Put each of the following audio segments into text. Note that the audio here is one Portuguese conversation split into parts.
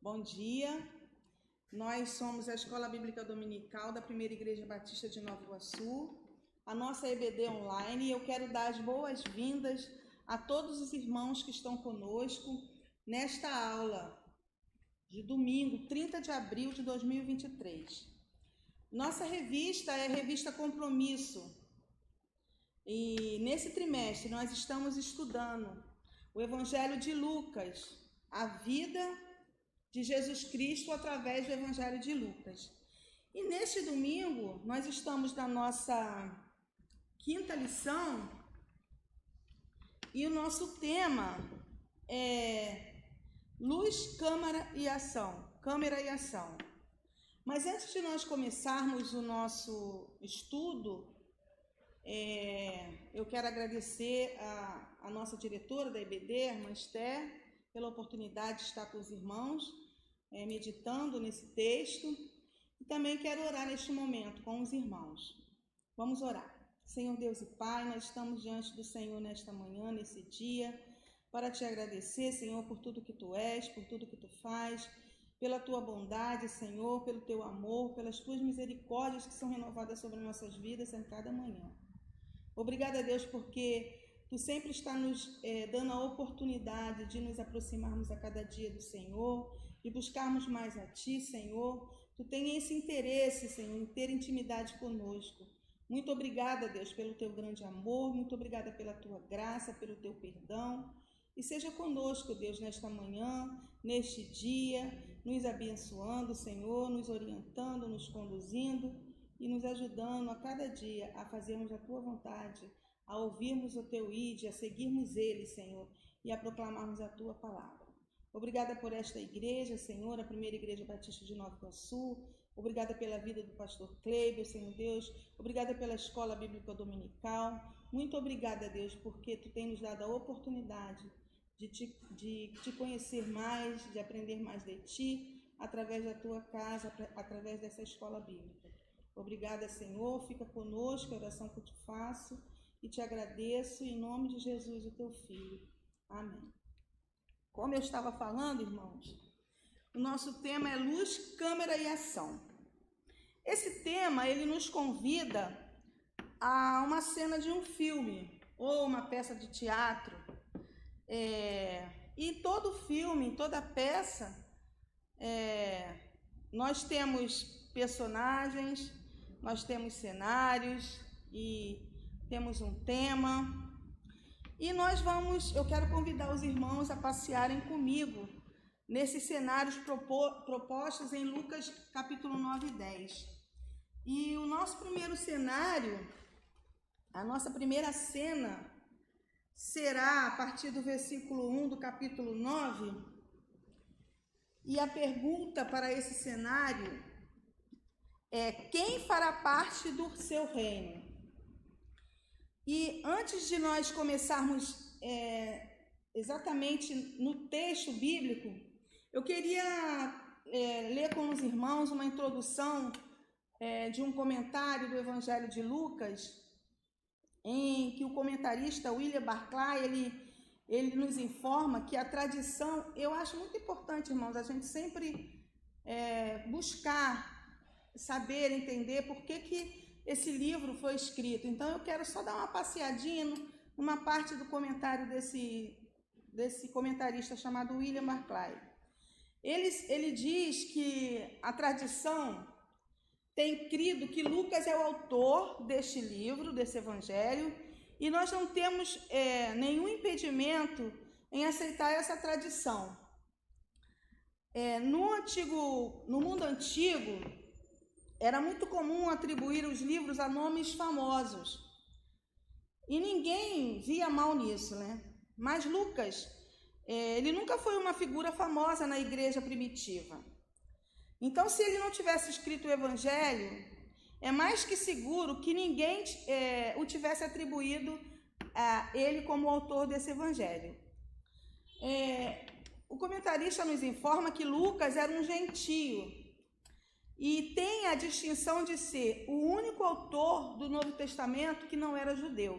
Bom dia, nós somos a Escola Bíblica Dominical da Primeira Igreja Batista de Nova Iguaçu, a nossa EBD online, e eu quero dar as boas-vindas a todos os irmãos que estão conosco nesta aula de domingo, 30 de abril de 2023. Nossa revista é a revista Compromisso, e nesse trimestre nós estamos estudando o Evangelho de Lucas, a vida de Jesus Cristo através do Evangelho de Lucas. E neste domingo, nós estamos na nossa quinta lição e o nosso tema é luz, câmara e ação. Câmera e ação. Mas antes de nós começarmos o nosso estudo, eu quero agradecer a nossa diretora da EBD, a irmã Esther, pela oportunidade de estar com os irmãos, meditando nesse texto. E também quero orar neste momento com os irmãos. Vamos orar. Senhor Deus e Pai, nós estamos diante do Senhor nesta manhã, nesse dia, para te agradecer, Senhor, por tudo que Tu és, por tudo que Tu faz, pela Tua bondade, Senhor, pelo Teu amor, pelas Tuas misericórdias que são renovadas sobre nossas vidas a cada manhã. Obrigada, Deus, porque Tu sempre está nos dando a oportunidade de nos aproximarmos a cada dia do Senhor e buscarmos mais a Ti, Senhor. Tu tem esse interesse, Senhor, em ter intimidade conosco. Muito obrigada, Deus, pelo Teu grande amor, muito obrigada pela Tua graça, pelo Teu perdão. E seja conosco, Deus, nesta manhã, neste dia, nos abençoando, Senhor, nos orientando, nos conduzindo e nos ajudando a cada dia a fazermos a Tua vontade, a ouvirmos o Teu ide, a seguirmos Ele, Senhor, e a proclamarmos a Tua palavra. Obrigada por esta igreja, Senhor, a Primeira Igreja Batista de Nova Iguaçu. Obrigada pela vida do pastor Kleber, Senhor Deus. Obrigada pela Escola Bíblica Dominical. Muito obrigada, Deus, porque Tu tem nos dado a oportunidade de te conhecer mais, de aprender mais de Ti, através da Tua casa, através dessa escola bíblica. Obrigada, Senhor. Fica conosco, a oração que eu te faço. E te agradeço em nome de Jesus, o Teu Filho. Amém. Como eu estava falando, irmãos, o nosso tema é luz, câmera e ação. Esse tema, ele nos convida a uma cena de um filme ou uma peça de teatro. E todo filme, toda peça, nós temos personagens, nós temos cenários e temos um tema, e eu quero convidar os irmãos a passearem comigo nesses cenários propostos em Lucas capítulo 9 e 10. E o nosso primeiro cenário, a nossa primeira cena, será a partir do versículo 1 do capítulo 9, e a pergunta para esse cenário é: quem fará parte do seu reino? E antes de nós começarmos exatamente no texto bíblico, eu queria ler com os irmãos uma introdução de um comentário do Evangelho de Lucas, em que o comentarista William Barclay, ele nos informa que a tradição, eu acho muito importante, irmãos, a gente sempre buscar saber, entender por que esse livro foi escrito. Então eu quero só dar uma passeadinha numa parte do comentário desse comentarista chamado William Barclay. Ele diz que a tradição tem crido que Lucas é o autor deste livro, desse evangelho, e nós não temos nenhum impedimento em aceitar essa tradição. No mundo antigo, era muito comum atribuir os livros a nomes famosos. E ninguém via mal nisso, né? Mas Lucas, ele nunca foi uma figura famosa na igreja primitiva. Então, se ele não tivesse escrito o Evangelho, é mais que seguro que ninguém o tivesse atribuído a ele como autor desse Evangelho. O comentarista nos informa que Lucas era um gentio, e tem a distinção de ser o único autor do Novo Testamento que não era judeu.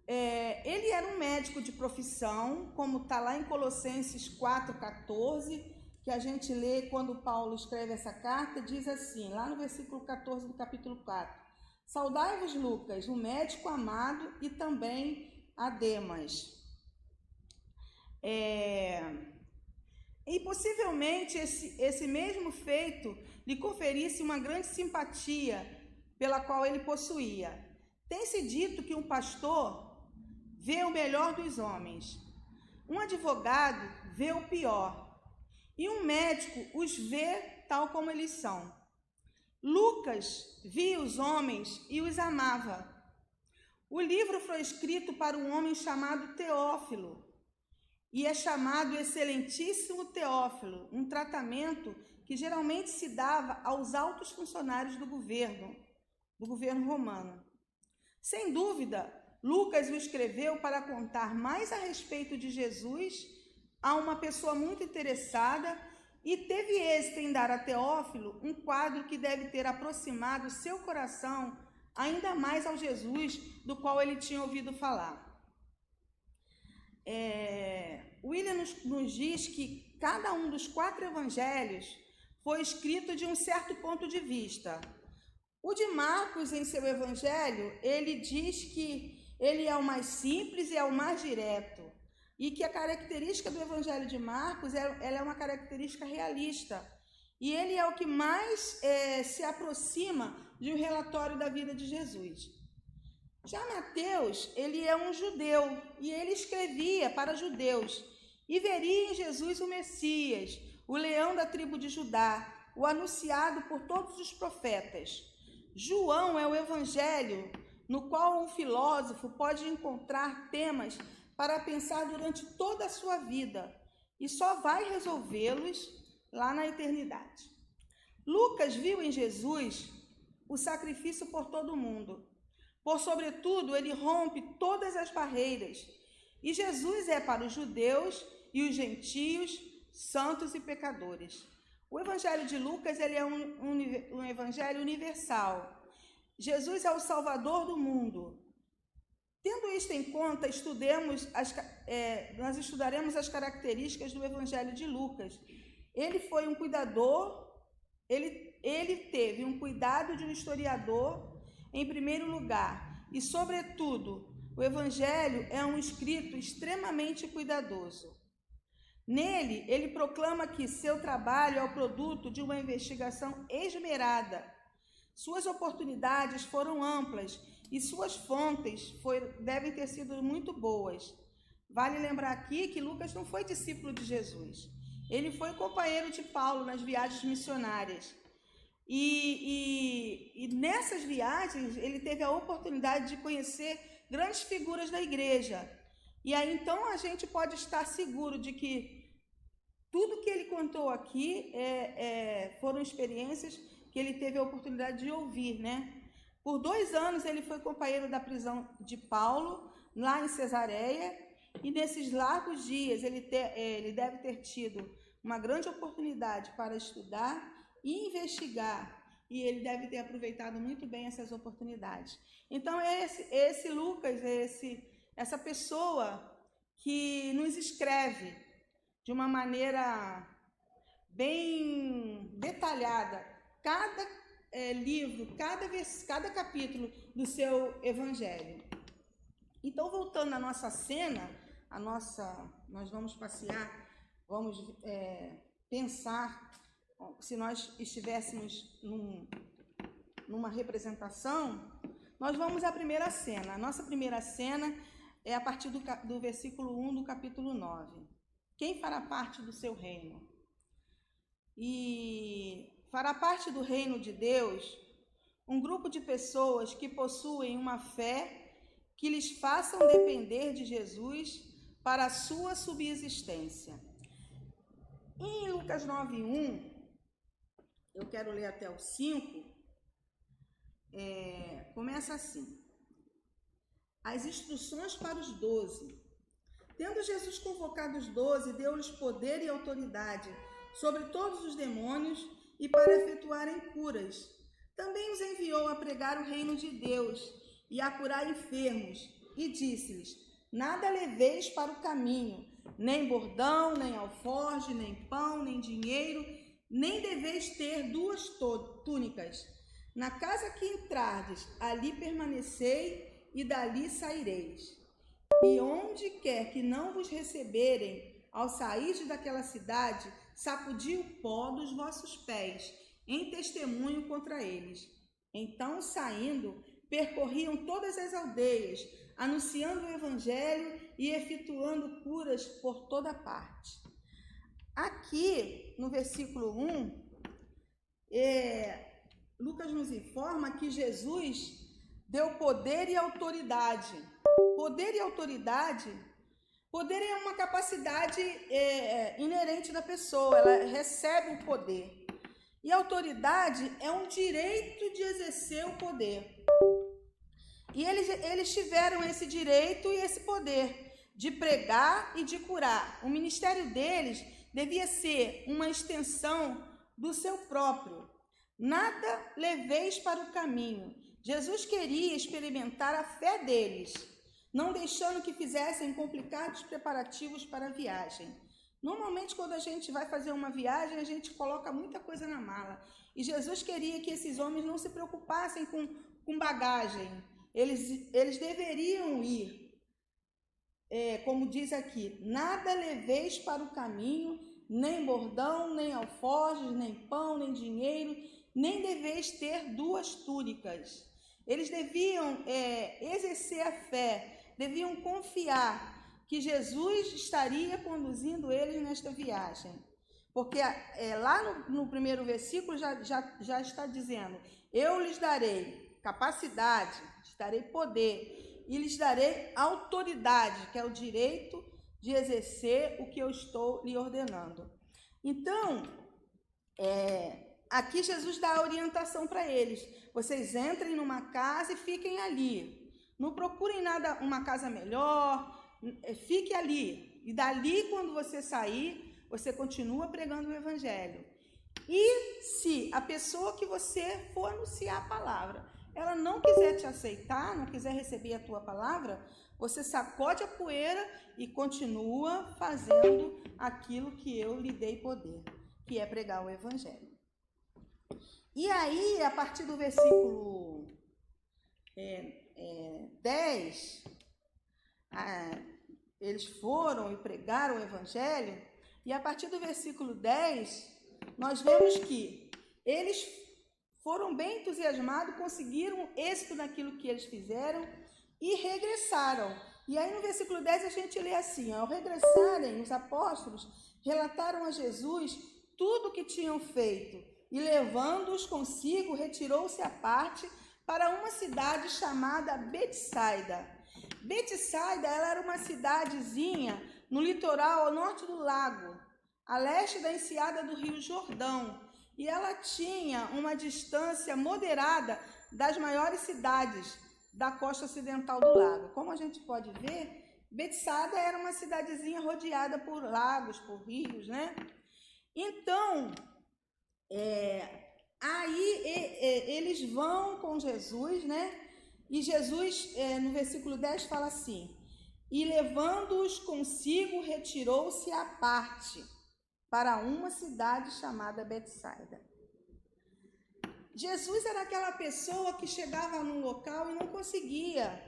Ele era um médico de profissão, como está lá em Colossenses 4,14, que a gente lê quando Paulo escreve essa carta, diz assim, lá no versículo 14 do capítulo 4. Saudai-vos, Lucas, o médico amado, e também a Demas. E possivelmente esse mesmo feito lhe conferisse uma grande simpatia pela qual ele possuía. Tem-se dito que um pastor vê o melhor dos homens, um advogado vê o pior, e um médico os vê tal como eles são. Lucas via os homens e os amava. O livro foi escrito para um homem chamado Teófilo, e é chamado Excelentíssimo Teófilo, um tratamento que geralmente se dava aos altos funcionários do governo romano. Sem dúvida, Lucas o escreveu para contar mais a respeito de Jesus a uma pessoa muito interessada e teve êxito em dar a Teófilo um quadro que deve ter aproximado seu coração ainda mais ao Jesus do qual ele tinha ouvido falar. William nos diz que cada um dos 4 evangelhos foi escrito de um certo ponto de vista. O de Marcos, em seu evangelho, ele diz que ele é o mais simples e é o mais direto, e que a característica do evangelho de Marcos ela é uma característica realista, e ele é o que mais se aproxima de um relatório da vida de Jesus. Já Mateus, ele é um judeu, e ele escrevia para judeus, e veria em Jesus o Messias, o leão da tribo de Judá, o anunciado por todos os profetas. João é o evangelho no qual um filósofo pode encontrar temas para pensar durante toda a sua vida, e só vai resolvê-los lá na eternidade. Lucas viu em Jesus o sacrifício por todo mundo. Por sobretudo, ele rompe todas as barreiras. E Jesus é para os judeus e os gentios, santos e pecadores. O evangelho de Lucas ele é um evangelho universal. Jesus é o Salvador do mundo. Tendo isto em conta, nós estudaremos as características do evangelho de Lucas. Ele foi um cuidador, ele teve um cuidado de um historiador, em primeiro lugar, e, sobretudo, o Evangelho é um escrito extremamente cuidadoso. Nele, ele proclama que seu trabalho é o produto de uma investigação esmerada. Suas oportunidades foram amplas e suas fontes devem ter sido muito boas. Vale lembrar aqui que Lucas não foi discípulo de Jesus. Ele foi companheiro de Paulo nas viagens missionárias. E nessas viagens ele teve a oportunidade de conhecer grandes figuras da igreja. E aí então a gente pode estar seguro de que tudo que ele contou aqui foram experiências que ele teve a oportunidade de ouvir, né? Por 2 anos ele foi companheiro da prisão de Paulo, lá em Cesareia, e nesses largos dias ele deve ter tido uma grande oportunidade para estudar e investigar, e ele deve ter aproveitado muito bem essas oportunidades. Então, esse Lucas, essa pessoa que nos escreve de uma maneira bem detalhada cada livro, cada capítulo do seu evangelho. Então, voltando à nossa cena, nós vamos passear, vamos pensar. Se nós estivéssemos numa representação, nós vamos à primeira cena. A nossa primeira cena é a partir do versículo 1 do capítulo 9. Quem fará parte do seu reino? E fará parte do reino de Deus um grupo de pessoas que possuem uma fé que lhes façam depender de Jesus para a sua subsistência. Em Lucas 9:1, eu quero ler até o 5, começa assim: as instruções para os 12. Tendo Jesus convocado os 12, deu-lhes poder e autoridade sobre todos os demônios e para efetuarem curas. Também os enviou a pregar o reino de Deus e a curar enfermos, e disse-lhes: nada leveis para o caminho, nem bordão, nem alforje, nem pão, nem dinheiro, nem deveis ter 2 túnicas. Na casa que entrardes, ali permanecei e dali saireis. E onde quer que não vos receberem, ao sair daquela cidade, sacudi o pó dos vossos pés, em testemunho contra eles. Então, saindo, percorriam todas as aldeias, anunciando o evangelho e efetuando curas por toda parte. Aqui, no versículo 1, Lucas nos informa que Jesus deu poder e autoridade. Poder e autoridade, poder é uma capacidade inerente da pessoa, ela recebe o poder. E autoridade é um direito de exercer o poder. E eles tiveram esse direito e esse poder de pregar e de curar. O ministério deles devia ser uma extensão do seu próprio. Nada leveis para o caminho. Jesus queria experimentar a fé deles, não deixando que fizessem complicados preparativos para a viagem. Normalmente, quando a gente vai fazer uma viagem, a gente coloca muita coisa na mala. E Jesus queria que esses homens não se preocupassem com bagagem. Eles deveriam ir, como diz aqui, nada leveis para o caminho, nem bordão, nem alforjes, nem pão, nem dinheiro, nem deveis ter 2 túnicas. Eles deviam exercer a fé, deviam confiar que Jesus estaria conduzindo eles nesta viagem. Porque lá no primeiro versículo já está dizendo, eu lhes darei capacidade, lhes darei poder e lhes darei autoridade, que é o direito de exercer o que eu estou lhe ordenando. Então, aqui Jesus dá a orientação para eles. Vocês entrem numa casa e fiquem ali. Não procurem nada, uma casa melhor, fique ali. E dali, quando você sair, você continua pregando o evangelho. E se a pessoa que você for anunciar a palavra, ela não quiser te aceitar, não quiser receber a tua palavra, você sacode a poeira e continua fazendo aquilo que eu lhe dei poder, que é pregar o evangelho. E aí, a partir do versículo 10, eles foram e pregaram o evangelho, e a partir do versículo 10, nós vemos que eles foram bem entusiasmados, conseguiram êxito naquilo que eles fizeram e regressaram. E aí no versículo 10 a gente lê assim, ao regressarem, os apóstolos relataram a Jesus tudo o que tinham feito e levando-os consigo, retirou-se à parte para uma cidade chamada Betsaida. Betsaida, ela era uma cidadezinha no litoral ao norte do lago, a leste da enseada do rio Jordão, e ela tinha uma distância moderada das maiores cidades da costa ocidental do lago. Como a gente pode ver, Betsaida era uma cidadezinha rodeada por lagos, por rios, né? Então, aí eles vão com Jesus, né? E Jesus, no versículo 10, fala assim, e levando-os consigo, retirou-se à parte para uma cidade chamada Betsaida. Jesus era aquela pessoa que chegava num local e não conseguia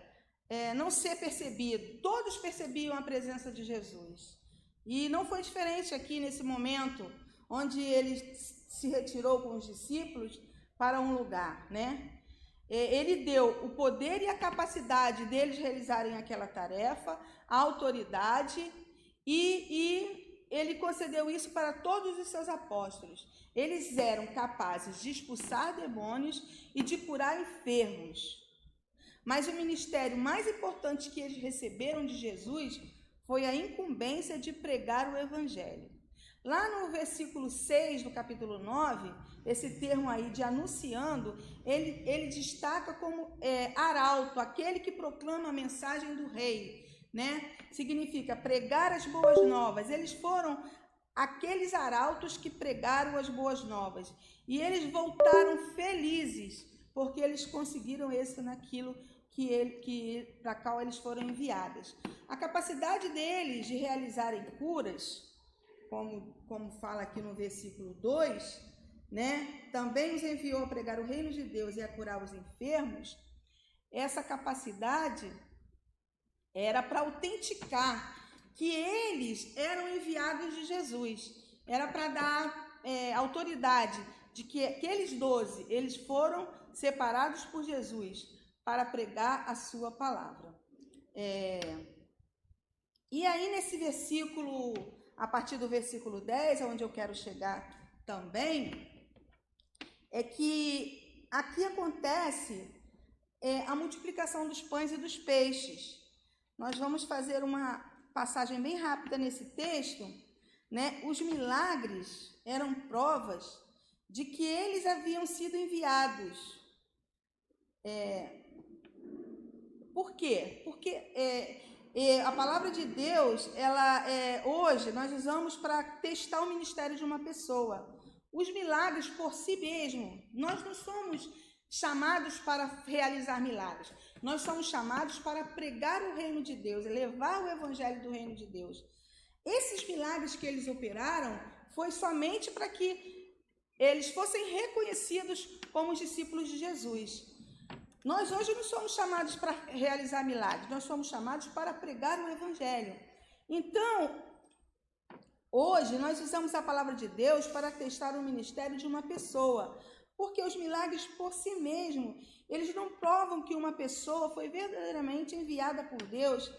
não ser percebido. Todos percebiam a presença de Jesus. E não foi diferente aqui nesse momento, onde ele se retirou com os discípulos para um lugar, né? Ele deu o poder e a capacidade deles realizarem aquela tarefa, a autoridade, e ele concedeu isso para todos os seus apóstolos. Eles eram capazes de expulsar demônios e de curar enfermos. Mas o ministério mais importante que eles receberam de Jesus foi a incumbência de pregar o evangelho. Lá no versículo 6 do capítulo 9, esse termo aí de anunciando, ele destaca como arauto, aquele que proclama a mensagem do rei, né? Significa pregar as boas novas. Eles foram aqueles arautos que pregaram as boas novas. E eles voltaram felizes, porque eles conseguiram êxito naquilo para a qual eles foram enviados. A capacidade deles de realizarem curas, como fala aqui no versículo 2, né? Também os enviou a pregar o reino de Deus e a curar os enfermos. Essa capacidade era para autenticar que eles eram enviados de Jesus. Era para dar autoridade de que aqueles 12, eles foram separados por Jesus para pregar a sua palavra. E aí nesse versículo, a partir do versículo 10, onde eu quero chegar também, é que aqui acontece a multiplicação dos pães e dos peixes. Nós vamos fazer uma passagem bem rápida nesse texto, né? Os milagres eram provas de que eles haviam sido enviados. Por quê? Porque a palavra de Deus, hoje nós usamos para testar o ministério de uma pessoa. Os milagres por si mesmo, nós não somos chamados para realizar milagres. Nós somos chamados para pregar o reino de Deus, levar o evangelho do reino de Deus. Esses milagres que eles operaram foi somente para que eles fossem reconhecidos como os discípulos de Jesus. Nós hoje não somos chamados para realizar milagres, nós somos chamados para pregar o evangelho. Então, hoje nós usamos a palavra de Deus para testar o ministério de uma pessoa, porque os milagres por si mesmos, eles não provam que uma pessoa foi verdadeiramente enviada por Deus,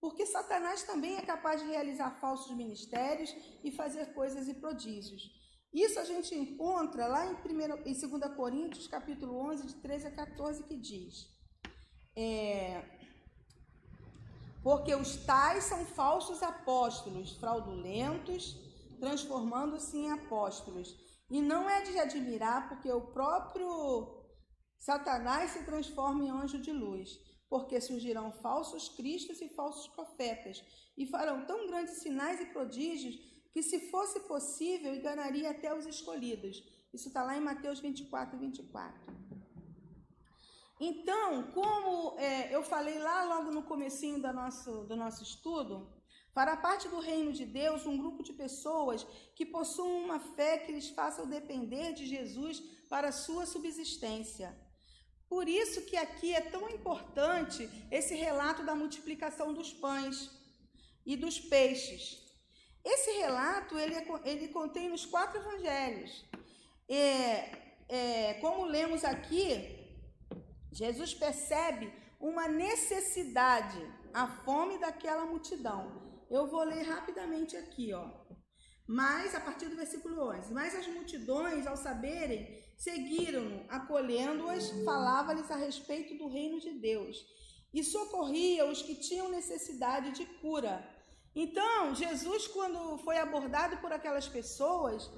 porque Satanás também é capaz de realizar falsos ministérios e fazer coisas e prodígios. Isso a gente encontra lá em 2 Coríntios, capítulo 11, de 13 a 14, que diz: porque os tais são falsos apóstolos, fraudulentos, transformando-se em apóstolos. E não é de admirar, porque o próprio Satanás se transforma em anjo de luz, porque surgirão falsos cristos e falsos profetas, e farão tão grandes sinais e prodígios, que se fosse possível, enganaria até os escolhidos. Isso está lá em Mateus 24, 24. Então, como eu falei lá logo no comecinho do nosso estudo, fará parte do reino de Deus um grupo de pessoas que possuam uma fé que lhes faça depender de Jesus para a sua subsistência. Por isso que aqui é tão importante esse relato da multiplicação dos pães e dos peixes. Esse relato, ele contém nos 4 evangelhos. Como lemos aqui, Jesus percebe uma necessidade, a fome daquela multidão. Eu vou ler rapidamente aqui, Mas, a partir do versículo 11, mas as multidões, ao saberem, seguiram-no, acolhendo-as, falava-lhes a respeito do reino de Deus, e socorria os que tinham necessidade de cura. Então, Jesus, quando foi abordado por aquelas pessoas,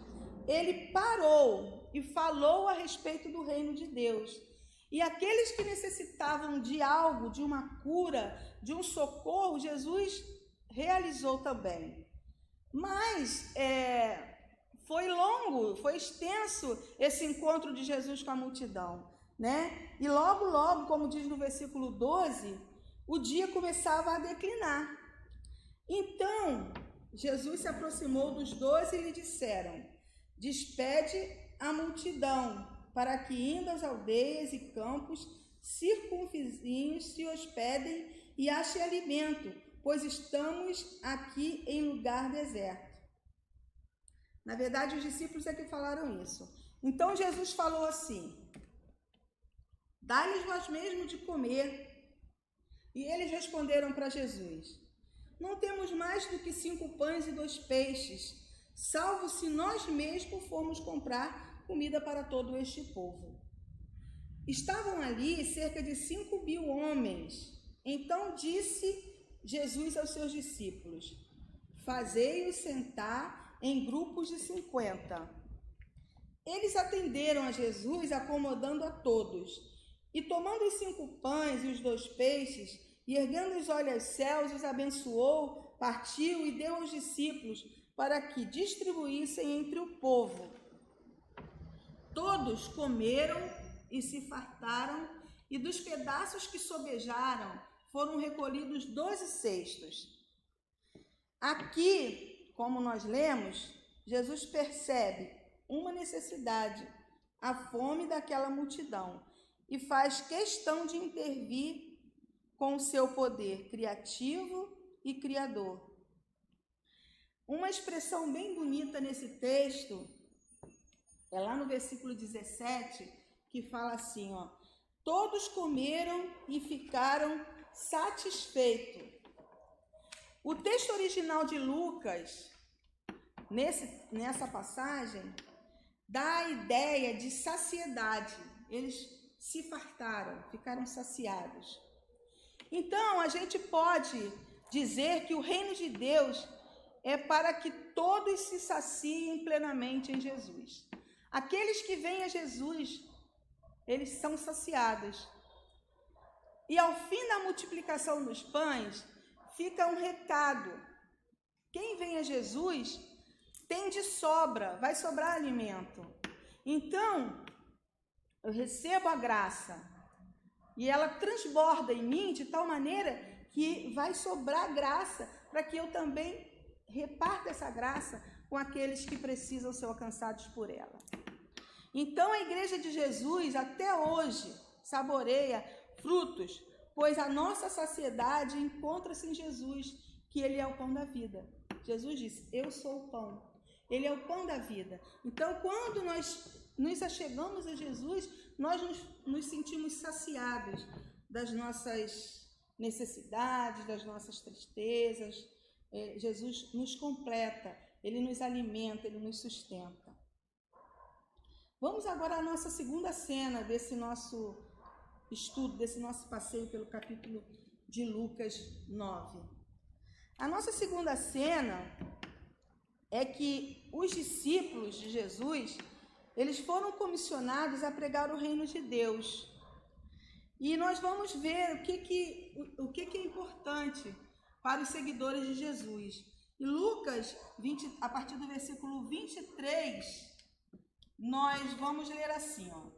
ele parou e falou a respeito do reino de Deus. E aqueles que necessitavam de algo, de uma cura, de um socorro, Jesus realizou também. Mas foi longo, foi extenso esse encontro de Jesus com a multidão, né? E logo, como diz no versículo 12, o dia começava a declinar. Então, Jesus se aproximou dos 12 e lhe disseram: despede a multidão, para que indo às aldeias e campos circunvizinhos se hospedem e achem alimento, pois estamos aqui em lugar deserto. Na verdade, os discípulos é que falaram isso. Então Jesus falou assim: dai-lhes vós mesmo de comer. E eles responderam para Jesus: não temos mais do que 5 pães e 2 peixes, salvo se nós mesmos formos comprar comida para todo este povo. Estavam ali cerca de 5.000 homens. Então disse Jesus aos seus discípulos: fazei-os sentar em grupos de 50. Eles atenderam a Jesus, acomodando a todos. E tomando os 5 pães e os 2 peixes, e erguendo os olhos aos céus, os abençoou, partiu e deu aos discípulos, para que distribuíssem entre o povo. Todos comeram e se fartaram, e dos pedaços que sobejaram foram recolhidos 12 cestos. Aqui, como nós lemos, Jesus percebe uma necessidade, a fome daquela multidão, e faz questão de intervir com o seu poder criativo e criador. Uma expressão bem bonita nesse texto é lá no versículo 17, que fala assim, ó: todos comeram e ficaram satisfeitos. O texto original de Lucas, nessa passagem, dá a ideia de saciedade. Eles se fartaram, ficaram saciados. Então, a gente pode dizer que o reino de Deus é para que todos se saciem plenamente em Jesus. Aqueles que vêm a Jesus, eles são saciados. E ao fim da multiplicação dos pães, fica um recado. Quem vem a Jesus tem de sobra, vai sobrar alimento. Então, eu recebo a graça e ela transborda em mim de tal maneira que vai sobrar graça para que eu também reparta essa graça com aqueles que precisam ser alcançados por ela. Então, a Igreja de Jesus até hoje saboreia frutos, pois a nossa saciedade encontra-se em Jesus, que Ele é o pão da vida. Jesus disse: eu sou o pão. Ele é o pão da vida. Então, quando nós nos achegamos a Jesus, nós nos sentimos saciados das nossas necessidades, das nossas tristezas. Jesus nos completa, Ele nos alimenta, Ele nos sustenta. Vamos agora à nossa segunda cena desse nosso estudo, desse nosso passeio pelo capítulo de Lucas 9. A nossa segunda cena é que os discípulos de Jesus, eles foram comissionados a pregar o reino de Deus. E nós vamos ver o que é importante para os seguidores de Jesus. Em Lucas 20, a partir do versículo 23, nós vamos ler assim, ó,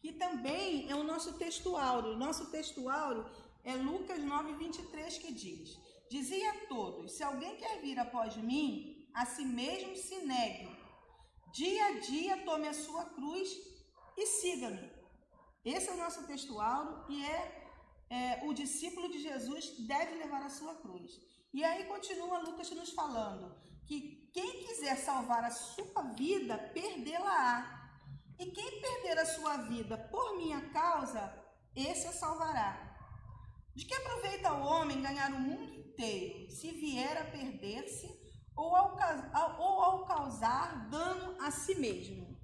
que também é o nosso texto áureo. O nosso texto áureo é Lucas 9, 23, que diz: dizia a todos: se alguém quer vir após mim, a si mesmo se negue. Dia a dia tome a sua cruz e siga-me. Esse é o nosso texto áureo e o discípulo de Jesus deve levar a sua cruz. E aí continua Lucas nos falando que quem quiser salvar a sua vida, perdê-la-á. E quem perder a sua vida por minha causa, esse a salvará. De que aproveita o homem ganhar o mundo inteiro, se vier a perder-se ou ao causar dano a si mesmo?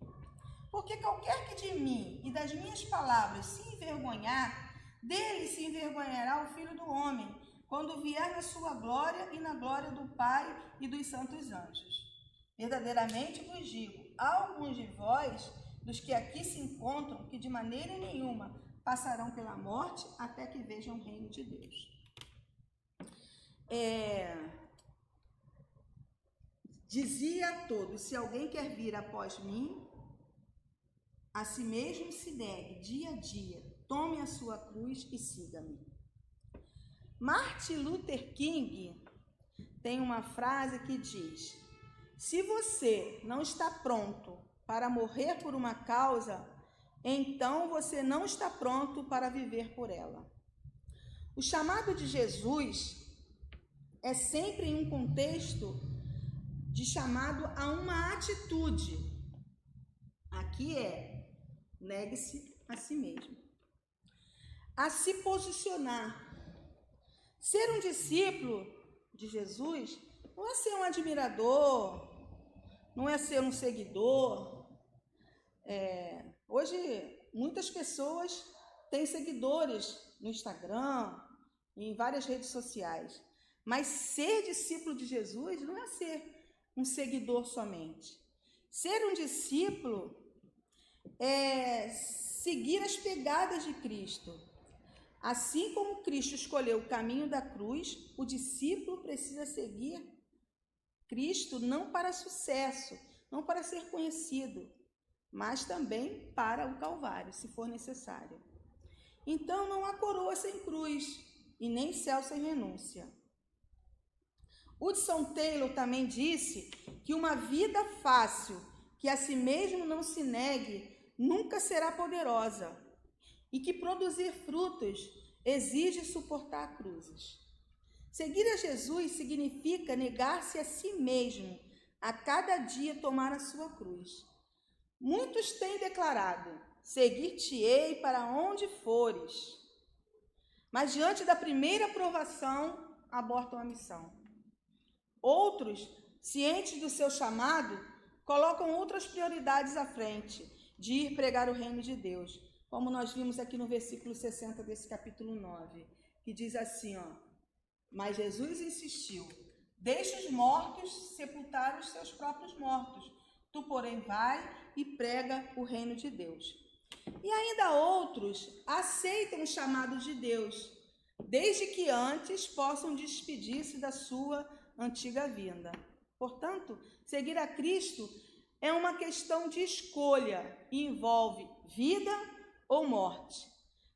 Porque qualquer que de mim e das minhas palavras se envergonhar, dele se envergonhará o Filho do Homem, quando vier na sua glória e na glória do Pai e dos santos anjos. Verdadeiramente vos digo, há alguns de vós, dos que aqui se encontram, que de maneira nenhuma passarão pela morte até que vejam o reino de Deus. Dizia a todos: se alguém quer vir após mim, a si mesmo se negue dia a dia, tome a sua cruz e siga-me. Martin Luther King tem uma frase que diz: se você não está pronto para morrer por uma causa, então você não está pronto para viver por ela. O chamado de Jesus é sempre em um contexto de chamado a uma atitude. Aqui negue-se a si mesmo, a se posicionar. Ser um discípulo de Jesus não é ser um admirador, não é ser um seguidor. Hoje, muitas pessoas têm seguidores no Instagram, em várias redes sociais. Mas ser discípulo de Jesus não é ser um seguidor somente. Ser um discípulo é seguir as pegadas de Cristo. Assim como Cristo escolheu o caminho da cruz, o discípulo precisa seguir Cristo não para sucesso, não para ser conhecido, mas também para o Calvário, se for necessário. Então não há coroa sem cruz e nem céu sem renúncia. Hudson Taylor também disse que uma vida fácil, que a si mesmo não se negue, nunca será poderosa, e que produzir frutos exige suportar cruzes. Seguir a Jesus significa negar-se a si mesmo, a cada dia tomar a sua cruz. Muitos têm declarado: seguir-te-ei para onde fores. Mas diante da primeira provação, abortam a missão. Outros, cientes do seu chamado, colocam outras prioridades à frente, de ir pregar o reino de Deus, como nós vimos aqui no versículo 60 desse capítulo 9, que diz assim, mas Jesus insistiu: deixa os mortos sepultar os seus próprios mortos, tu, porém, vai e prega o reino de Deus. E ainda outros aceitam o chamado de Deus, desde que antes possam despedir-se da sua antiga vida. Portanto, seguir a Cristo é uma questão de escolha e envolve vida ou morte.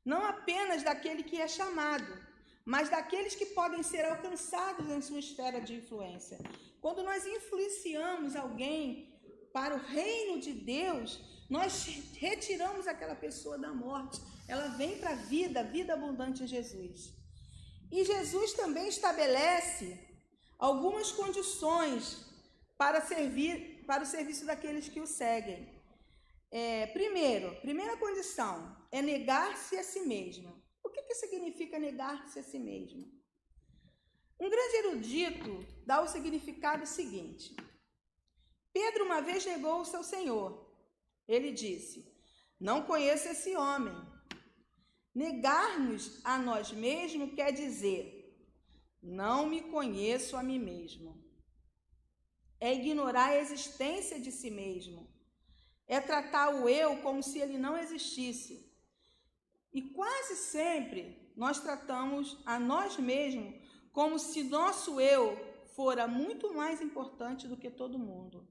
Não apenas daquele que é chamado, mas daqueles que podem ser alcançados em sua esfera de influência. Quando nós influenciamos alguém para o reino de Deus, nós retiramos aquela pessoa da morte. Ela vem para a vida abundante em Jesus. E Jesus também estabelece algumas condições para o serviço daqueles que o seguem. Primeira condição é negar-se a si mesmo. O que significa negar-se a si mesmo? Um grande erudito dá o significado seguinte: Pedro uma vez negou o seu Senhor. Ele disse: não conheço esse homem. Negar-nos a nós mesmos quer dizer: não me conheço a mim mesmo. É ignorar a existência de si mesmo. É tratar o eu como se ele não existisse. E quase sempre nós tratamos a nós mesmos como se nosso eu fora muito mais importante do que todo mundo.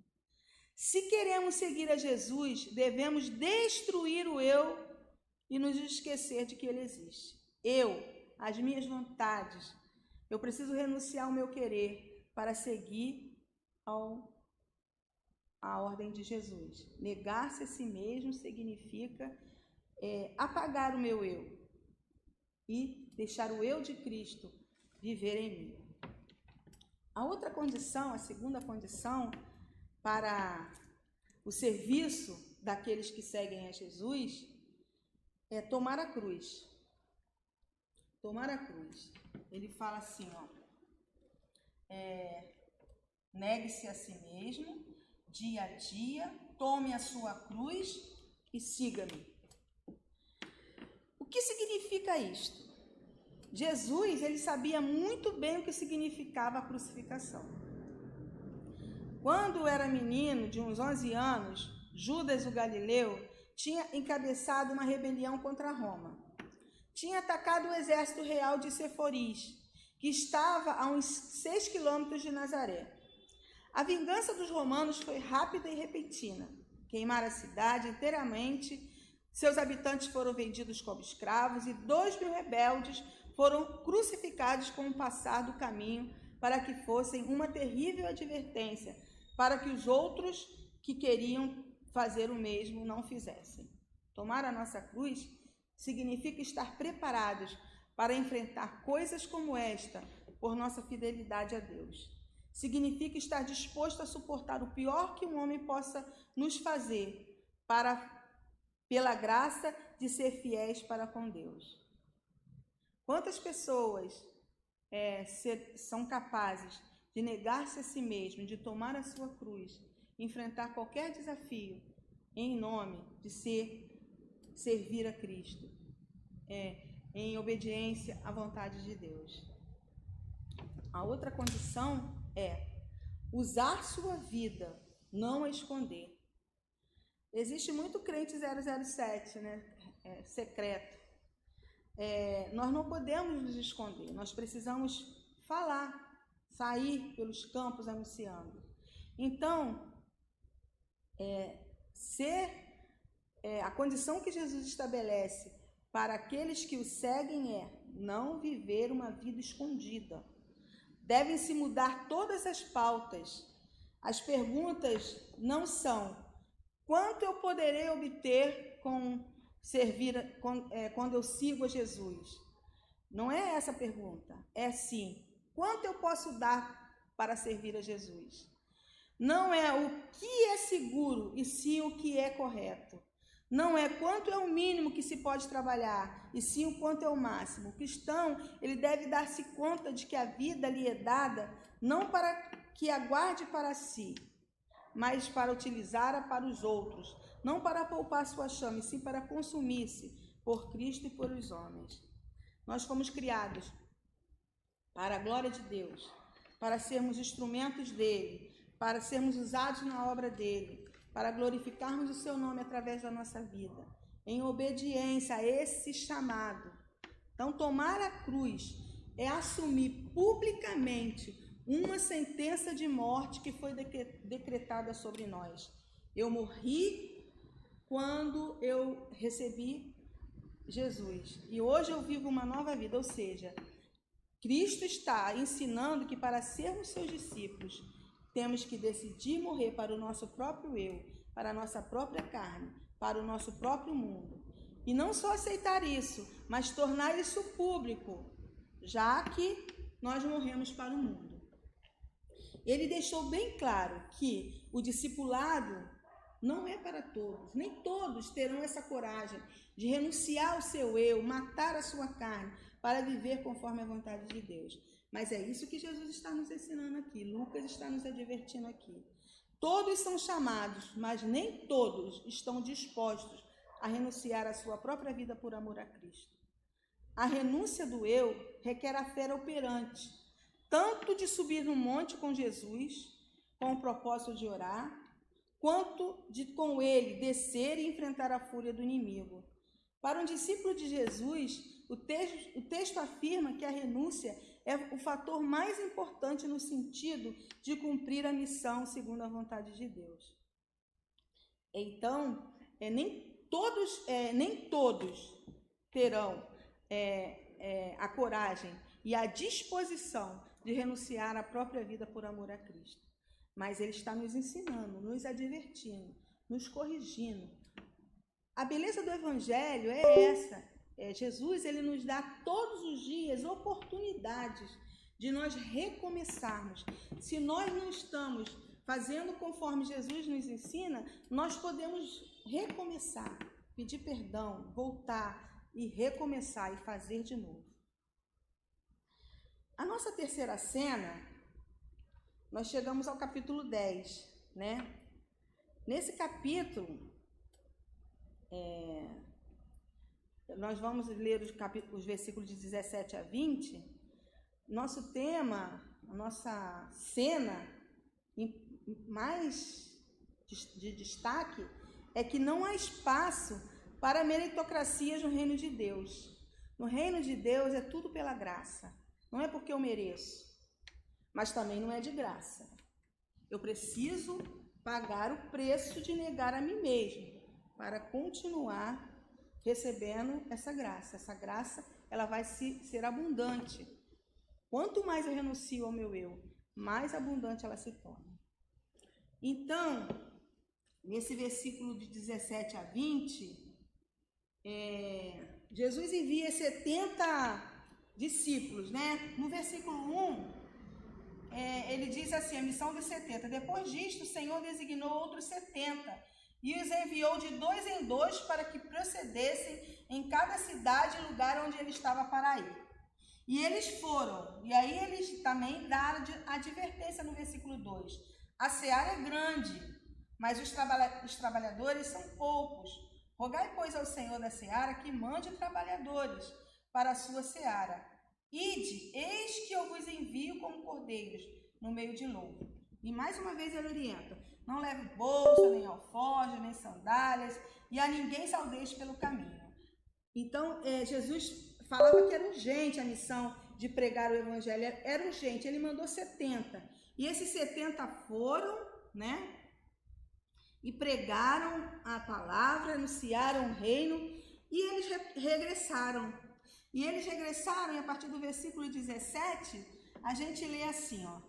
Se queremos seguir a Jesus, devemos destruir o eu e nos esquecer de que ele existe. Eu, as minhas vontades, eu preciso renunciar ao meu querer para seguir a ordem de Jesus. Negar-se a si mesmo significa apagar o meu eu e deixar o eu de Cristo viver em mim. A outra condição, a segunda condição para o serviço daqueles que seguem a Jesus é tomar a cruz. Tomar a cruz. Ele fala assim, negue-se a si mesmo, dia a dia, tome a sua cruz e siga-me. O que significa isto? Jesus, ele sabia muito bem o que significava a crucificação. Quando era menino, de uns 11 anos, Judas o Galileu tinha encabeçado uma rebelião contra Roma. Tinha atacado o exército real de Séforis, que estava a uns 6 quilômetros de Nazaré. A vingança dos romanos foi rápida e repentina. Queimaram a cidade inteiramente, seus habitantes foram vendidos como escravos e 2.000 rebeldes foram crucificados com o passar do caminho para que fossem uma terrível advertência para que os outros que queriam fazer o mesmo não fizessem. Tomar a nossa cruz significa estar preparados para enfrentar coisas como esta por nossa fidelidade a Deus. Significa estar disposto a suportar o pior que um homem possa nos fazer pela graça de ser fiéis para com Deus. Quantas pessoas são capazes de negar-se a si mesmo, de tomar a sua cruz, enfrentar qualquer desafio em nome de servir a Cristo, em obediência à vontade de Deus? A outra condição é usar sua vida, não a esconder. Existe muito crente 007, secreto. Nós não podemos nos esconder, nós precisamos falar, sair pelos campos anunciando. Então, a condição que Jesus estabelece para aqueles que o seguem é não viver uma vida escondida. Devem-se mudar todas as pautas. As perguntas não são: quanto eu poderei obter quando eu sigo a Jesus? Não é essa a pergunta. É sim: quanto eu posso dar para servir a Jesus? Não é o que é seguro, e sim o que é correto. Não é quanto é o mínimo que se pode trabalhar, e sim o quanto é o máximo. O cristão, ele deve dar-se conta de que a vida lhe é dada não para que a guarde para si, mas para utilizá-la para os outros, não para poupar sua chama, e sim para consumir-se por Cristo e por os homens. Nós fomos criados para a glória de Deus, para sermos instrumentos dele, para sermos usados na obra dele, para glorificarmos o seu nome através da nossa vida, em obediência a esse chamado. Então, tomar a cruz é assumir publicamente uma sentença de morte que foi decretada sobre nós. Eu morri quando eu recebi Jesus, e hoje eu vivo uma nova vida, ou seja, Cristo está ensinando que para sermos seus discípulos, temos que decidir morrer para o nosso próprio eu, para a nossa própria carne, para o nosso próprio mundo. E não só aceitar isso, mas tornar isso público, já que nós morremos para o mundo. Ele deixou bem claro que o discipulado não é para todos, nem todos terão essa coragem de renunciar ao seu eu, matar a sua carne, para viver conforme a vontade de Deus. Mas é isso que Jesus está nos ensinando aqui, Lucas está nos advertindo aqui. Todos são chamados, mas nem todos estão dispostos a renunciar à sua própria vida por amor a Cristo. A renúncia do eu requer a fé operante, tanto de subir no monte com Jesus, com o propósito de orar, quanto de com ele descer e enfrentar a fúria do inimigo. Para um discípulo de Jesus, o texto afirma que a renúncia é o fator mais importante no sentido de cumprir a missão segundo a vontade de Deus. Então, nem todos terão a coragem e a disposição de renunciar à própria vida por amor a Cristo. Mas ele está nos ensinando, nos advertindo, nos corrigindo. A beleza do Evangelho é essa. Jesus, ele nos dá todos os dias oportunidades de nós recomeçarmos. Se nós não estamos fazendo conforme Jesus nos ensina, nós podemos recomeçar, pedir perdão, voltar e recomeçar e fazer de novo. A nossa terceira cena, nós chegamos ao capítulo 10, né? Nesse capítulo, nós vamos ler os versículos de 17 a 20. Nosso tema, a nossa cena mais de destaque é que não há espaço para meritocracias no reino de Deus. No reino de Deus é tudo pela graça. Não é porque eu mereço, mas também não é de graça. Eu preciso pagar o preço de negar a mim mesmo para continuar recebendo essa graça. Essa graça, ela vai ser abundante. Quanto mais eu renuncio ao meu eu, mais abundante ela se torna. Então, nesse versículo de 17 a 20, Jesus envia 70 discípulos, né? No versículo 1, ele diz assim, a missão dos 70. Depois disto, o Senhor designou outros 70 e os enviou de 2 em 2 para que procedessem em cada cidade e lugar onde ele estava para ir. E eles foram. E aí eles também daram advertência no versículo 2. A seara é grande, mas os trabalhadores são poucos. Rogai, pois, ao Senhor da seara que mande trabalhadores para a sua seara. Ide, eis que eu vos envio como cordeiros no meio de lobo. E mais uma vez ele orienta. Não leve bolsa, nem alforje, nem sandálias, e a ninguém saudeis pelo caminho. Então, Jesus falava que era urgente a missão de pregar o evangelho, era urgente. Ele mandou 70. E esses 70 foram, né? E pregaram a palavra, anunciaram o reino e eles regressaram. E eles regressaram, e a partir do versículo 17, a gente lê assim, ó.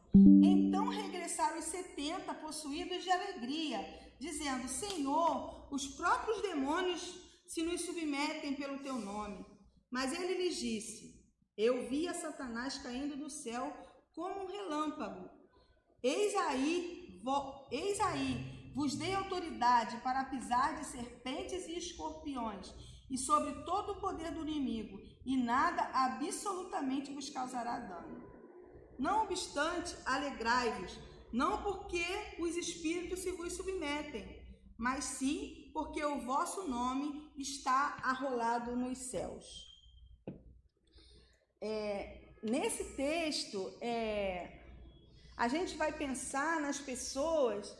Então regressaram os 70 possuídos de alegria, dizendo: Senhor, os próprios demônios se nos submetem pelo teu nome. Mas ele lhes disse: eu vi a Satanás caindo do céu como um relâmpago. Eis aí, vos dei autoridade para pisar de serpentes e escorpiões, e sobre todo o poder do inimigo, e nada absolutamente vos causará dano. Não obstante, alegrai-vos, não porque os espíritos se vos submetem, mas sim porque o vosso nome está arrolado nos céus. Nesse texto, a gente vai pensar nas pessoas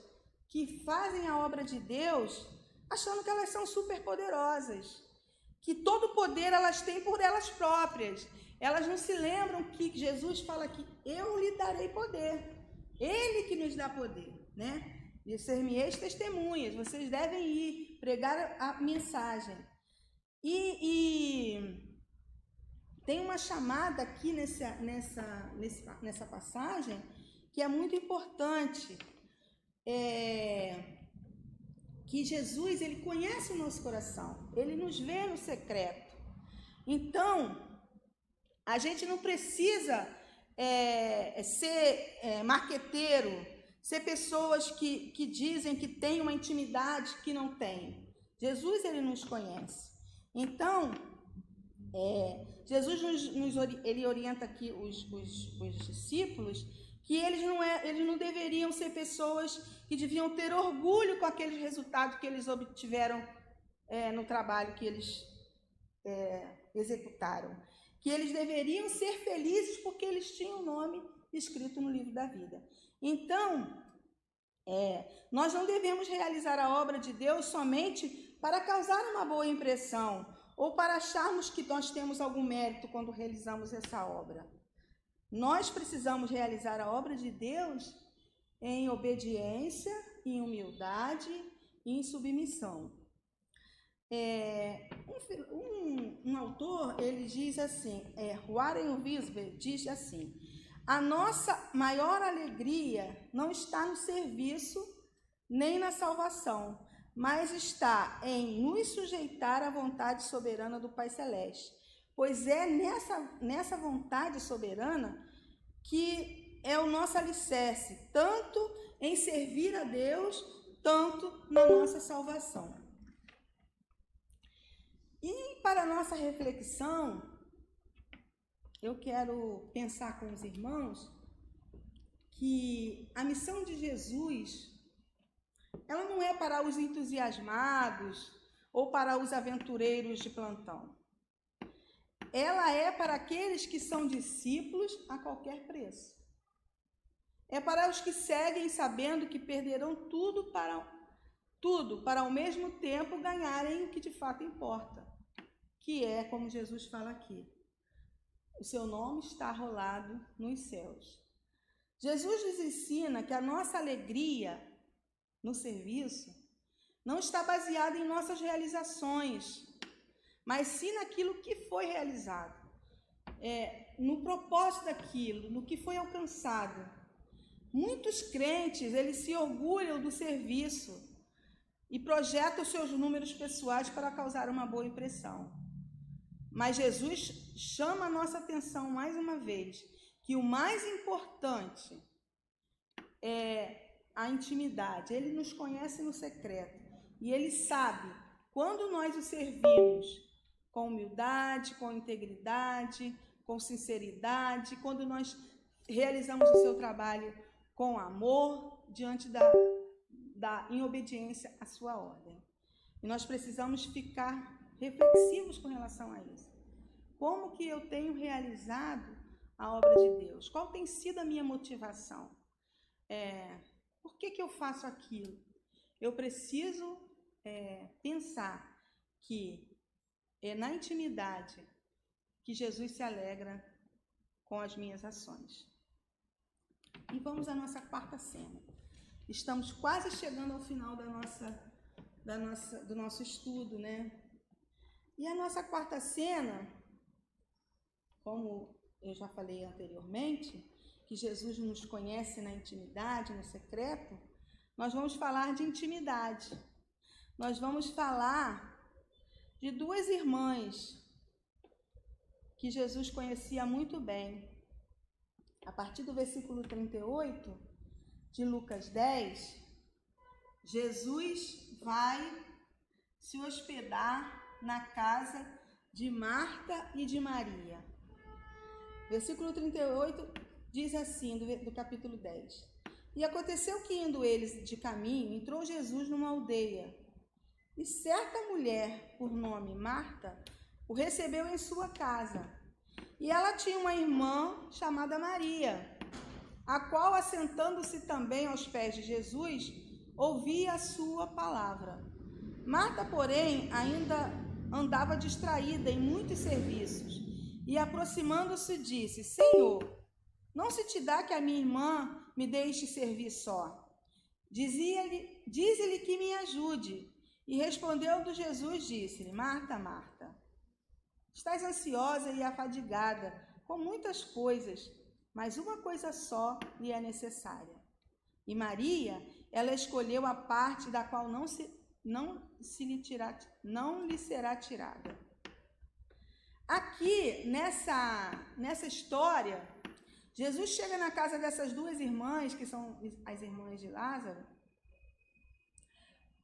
que fazem a obra de Deus achando que elas são superpoderosas, que todo o poder elas têm por elas próprias. Elas não se lembram que Jesus fala que eu lhe darei poder, Ele que nos dá poder, né? E ser-me-eis testemunhas, vocês devem ir pregar a mensagem. E tem uma chamada aqui nessa passagem que é muito importante, que Jesus, ele conhece o nosso coração, ele nos vê no secreto. Então, a gente não precisa ser marqueteiro, ser pessoas que dizem que tem uma intimidade que não tem. Jesus, ele nos conhece. Então, Jesus ele orienta aqui os discípulos que eles não deveriam ser pessoas que deviam ter orgulho com aqueles resultados que eles obtiveram no trabalho que eles executaram. Que eles deveriam ser felizes porque eles tinham o nome escrito no livro da vida. Então, nós não devemos realizar a obra de Deus somente para causar uma boa impressão ou para acharmos que nós temos algum mérito quando realizamos essa obra. Nós precisamos realizar a obra de Deus em obediência, em humildade e em submissão. Um autor, ele diz assim, Warren Wiersbe diz assim: a nossa maior alegria não está no serviço nem na salvação, mas está em nos sujeitar à vontade soberana do Pai Celeste, pois é nessa vontade soberana que é o nosso alicerce, tanto em servir a Deus, tanto na nossa salvação. E para a nossa reflexão, eu quero pensar com os irmãos que a missão de Jesus, ela não é para os entusiasmados ou para os aventureiros de plantão. Ela é para aqueles que são discípulos a qualquer preço. É para os que seguem sabendo que perderão tudo para ao mesmo tempo ganharem o que de fato importa, que é, como Jesus fala aqui, o seu nome está arrolado nos céus. Jesus nos ensina que a nossa alegria no serviço não está baseada em nossas realizações, mas sim naquilo que foi realizado, no propósito daquilo, no que foi alcançado. Muitos crentes, eles se orgulham do serviço e projetam seus números pessoais para causar uma boa impressão. Mas Jesus chama a nossa atenção mais uma vez, que o mais importante é a intimidade. Ele nos conhece no secreto e ele sabe quando nós o servimos com humildade, com integridade, com sinceridade, quando nós realizamos o seu trabalho com amor, diante em obediência à sua ordem. E nós precisamos ficar reflexivos com relação a isso. Como que eu tenho realizado a obra de Deus? Qual tem sido a minha motivação? Por que eu faço aquilo? Eu preciso pensar que é na intimidade que Jesus se alegra com as minhas ações. E vamos à nossa quarta cena. Estamos quase chegando ao final do nosso estudo, né? E a nossa quarta cena, como eu já falei anteriormente, que Jesus nos conhece na intimidade, no secreto, nós vamos falar de intimidade. Nós vamos falar de duas irmãs que Jesus conhecia muito bem. A partir do versículo 38 de Lucas 10, Jesus vai se hospedar na casa de Marta e de Maria. Versículo 38 diz assim, do capítulo 10. E aconteceu que, indo eles de caminho, entrou Jesus numa aldeia. E certa mulher, por nome Marta, o recebeu em sua casa. E ela tinha uma irmã chamada Maria, a qual, assentando-se também aos pés de Jesus, ouvia a sua palavra. Marta, porém, ainda andava distraída em muitos serviços. E, aproximando-se, disse: Senhor, não se te dá que a minha irmã me deixe servir só? Dize-lhe que me ajude. E respondendo Jesus, disse-lhe: Marta, Marta, estás ansiosa e afadigada com muitas coisas, mas uma coisa só lhe é necessária. E Maria, ela escolheu a parte da qual não lhe será tirada. Aqui, nessa história, Jesus chega na casa dessas duas irmãs, que são as irmãs de Lázaro,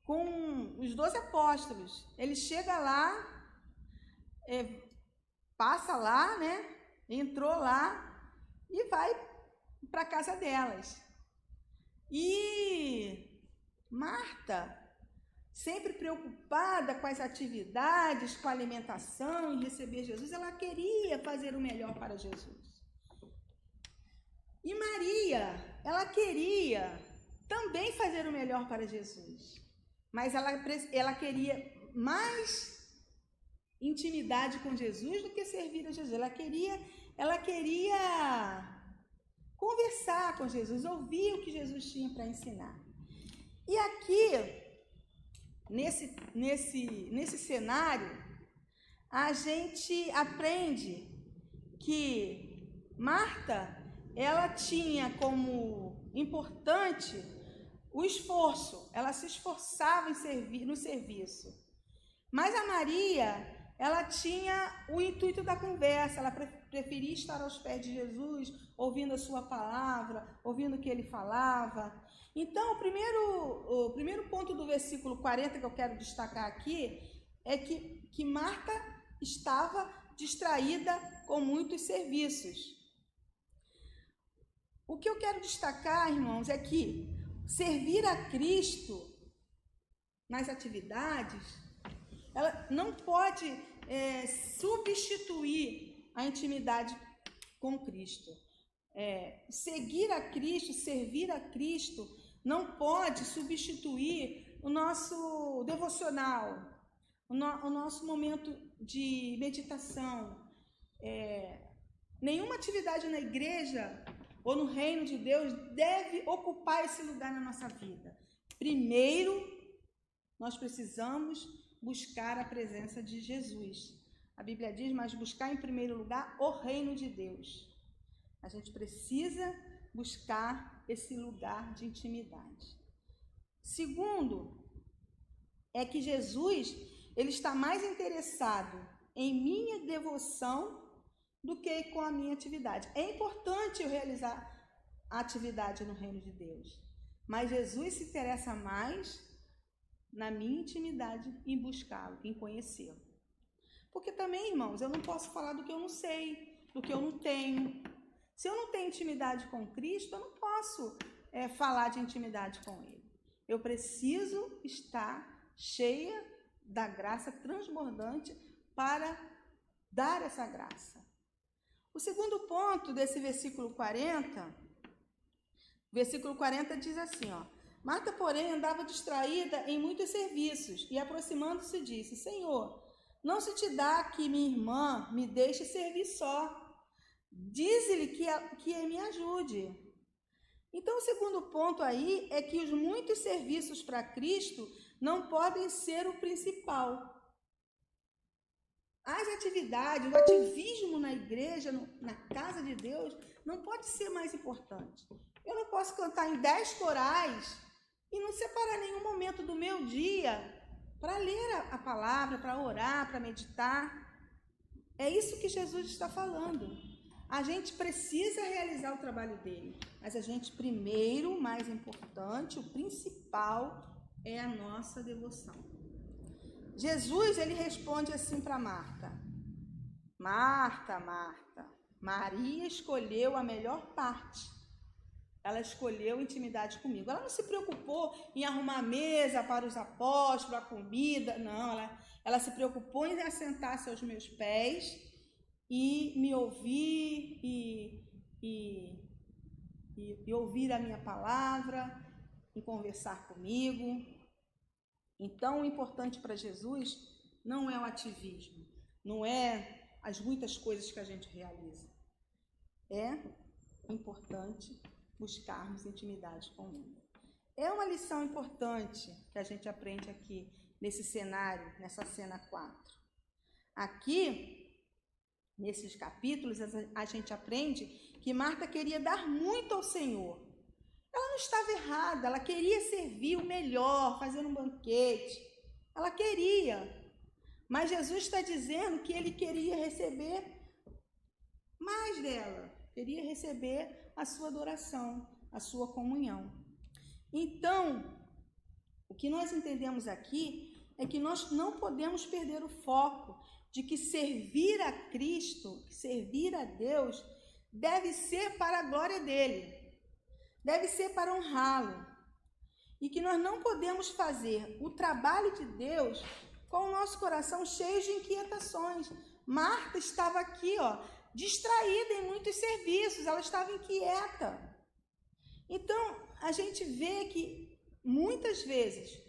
com os 12 apóstolos. Ele chega lá, passa lá, né? Entrou lá e vai para a casa delas. E Marta, sempre preocupada com as atividades, com a alimentação, em receber Jesus, ela queria fazer o melhor para Jesus. E Maria, ela queria também fazer o melhor para Jesus, mas ela queria mais intimidade com Jesus do que servir a Jesus. Ela queria conversar com Jesus, ouvir o que Jesus tinha para ensinar. E aqui, nesse cenário, a gente aprende que Marta, ela tinha como importante o esforço, ela se esforçava no serviço. Mas a Maria, ela tinha o intuito da conversa, ela preferia estar aos pés de Jesus, ouvindo a sua palavra, ouvindo o que ele falava. Então, o primeiro ponto do versículo 40 que eu quero destacar aqui é que Marta estava distraída com muitos serviços. O que eu quero destacar, irmãos, é que servir a Cristo nas atividades, ela não pode substituir a intimidade com Cristo. Seguir a Cristo, servir a Cristo, não pode substituir o nosso devocional, o nosso momento de meditação. Nenhuma atividade na igreja ou no reino de Deus deve ocupar esse lugar na nossa vida. Primeiro, nós precisamos buscar a presença de Jesus. A Bíblia diz, mas buscar em primeiro lugar o reino de Deus. A gente precisa buscar esse lugar de intimidade. Segundo, é que Jesus, ele está mais interessado em minha devoção do que com a minha atividade. É importante eu realizar a atividade no reino de Deus, mas Jesus se interessa mais na minha intimidade em buscá-lo, em conhecê-lo. Porque também, irmãos, eu não posso falar do que eu não sei, do que eu não tenho. Se eu não tenho intimidade com Cristo, eu não posso falar de intimidade com Ele. Eu preciso estar cheia da graça transbordante para dar essa graça. O segundo ponto desse versículo 40 diz assim, Marta, porém, andava distraída em muitos serviços e, aproximando-se, disse: Senhor, não se te dá que minha irmã me deixe servir só. Dize-lhe que me ajude. Então, o segundo ponto aí é que os muitos serviços para Cristo não podem ser o principal. As atividades, o ativismo na igreja, na casa de Deus, não pode ser mais importante. Eu não posso cantar em 10 corais e não separar nenhum momento do meu dia para ler a palavra, para orar, para meditar. É isso que Jesus está falando. A gente precisa realizar o trabalho dele, mas a gente primeiro, o mais importante, o principal é a nossa devoção. Jesus, ele responde assim para Marta: Marta, Marta, Maria escolheu a melhor parte. Ela escolheu intimidade comigo. Ela não se preocupou em arrumar a mesa para os apóstolos, a comida. Não, ela se preocupou em assentar-se aos meus pés e me ouvir e ouvir a minha palavra, e conversar comigo. Então, o importante para Jesus não é o ativismo, não é as muitas coisas que a gente realiza. É importante buscarmos intimidade com Ele. É uma lição importante que a gente aprende aqui nesse cenário, nessa cena 4. Aqui, nesses capítulos, a gente aprende que Marta queria dar muito ao Senhor. Ela não estava errada, ela queria servir o melhor, fazer um banquete. Ela queria. Mas Jesus está dizendo que ele queria receber mais dela. Queria receber a sua adoração, a sua comunhão. Então, o que nós entendemos aqui é que nós não podemos perder o foco de que servir a Cristo, servir a Deus, deve ser para a glória dele. Deve ser para honrá-lo. E que nós não podemos fazer o trabalho de Deus com o nosso coração cheio de inquietações. Marta estava aqui, distraída em muitos serviços, ela estava inquieta. Então, a gente vê que muitas vezes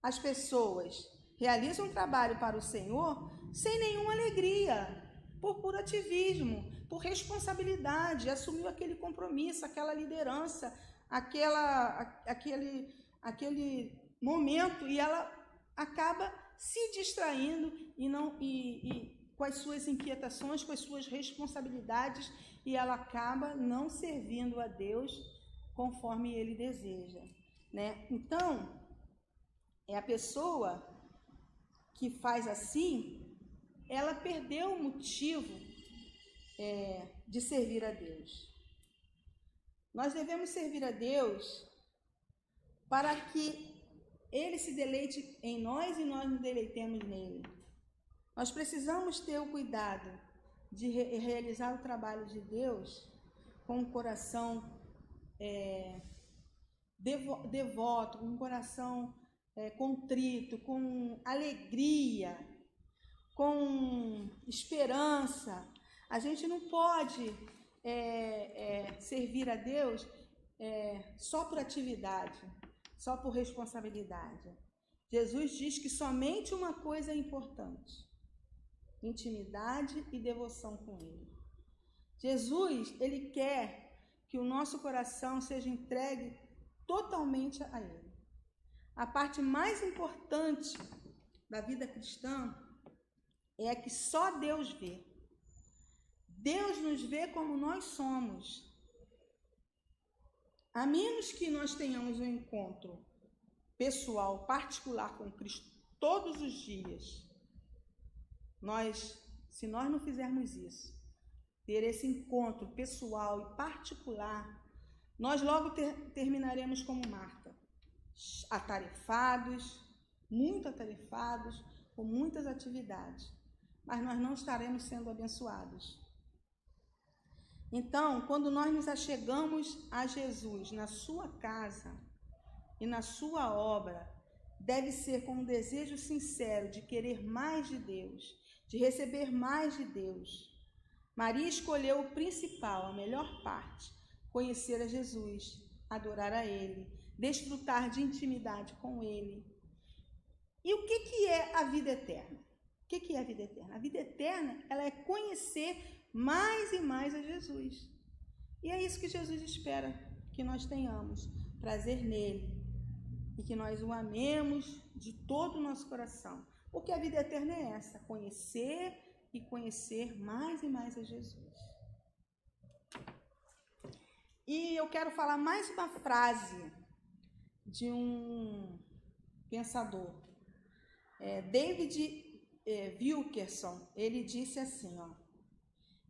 as pessoas realizam um trabalho para o Senhor sem nenhuma alegria, por puro ativismo, por responsabilidade, assumiu aquele compromisso, aquela liderança, aquele momento, e ela acaba se distraindo com as suas inquietações, com as suas responsabilidades, e ela acaba não servindo a Deus conforme ele deseja, né? Então, é a pessoa que faz assim, ela perdeu o motivo de servir a Deus. Nós devemos servir a Deus para que Ele se deleite em nós e nós nos deleitemos nele. Nós precisamos ter o cuidado de realizar o trabalho de Deus com um coração devoto, com um coração contrito, com alegria, com esperança. A gente não pode servir a Deus só por atividade, só por responsabilidade. Jesus diz que somente uma coisa é importante: intimidade e devoção com Ele. Jesus, Ele quer que o nosso coração seja entregue totalmente a Ele. A parte mais importante da vida cristã é a que só Deus vê. Deus nos vê como nós somos. A menos que nós tenhamos um encontro pessoal, particular com Cristo todos os dias, se nós não fizermos isso, ter esse encontro pessoal e particular, nós logo terminaremos como Marta, atarefados, muito atarefados, com muitas atividades, mas nós não estaremos sendo abençoados. Então, quando nós nos achegamos a Jesus na sua casa e na sua obra, deve ser com um desejo sincero de querer mais de Deus, de receber mais de Deus. Maria escolheu o principal, a melhor parte: conhecer a Jesus, adorar a Ele, desfrutar de intimidade com Ele. E o que é a vida eterna? O que é a vida eterna? A vida eterna, ela é conhecer mais e mais a Jesus. E é isso que Jesus espera que nós tenhamos, prazer nele, e que nós o amemos de todo o nosso coração. Porque a vida eterna é essa: conhecer e conhecer mais e mais a Jesus. E eu quero falar mais uma frase de um pensador, David Wilkerson. Ele disse assim, ó,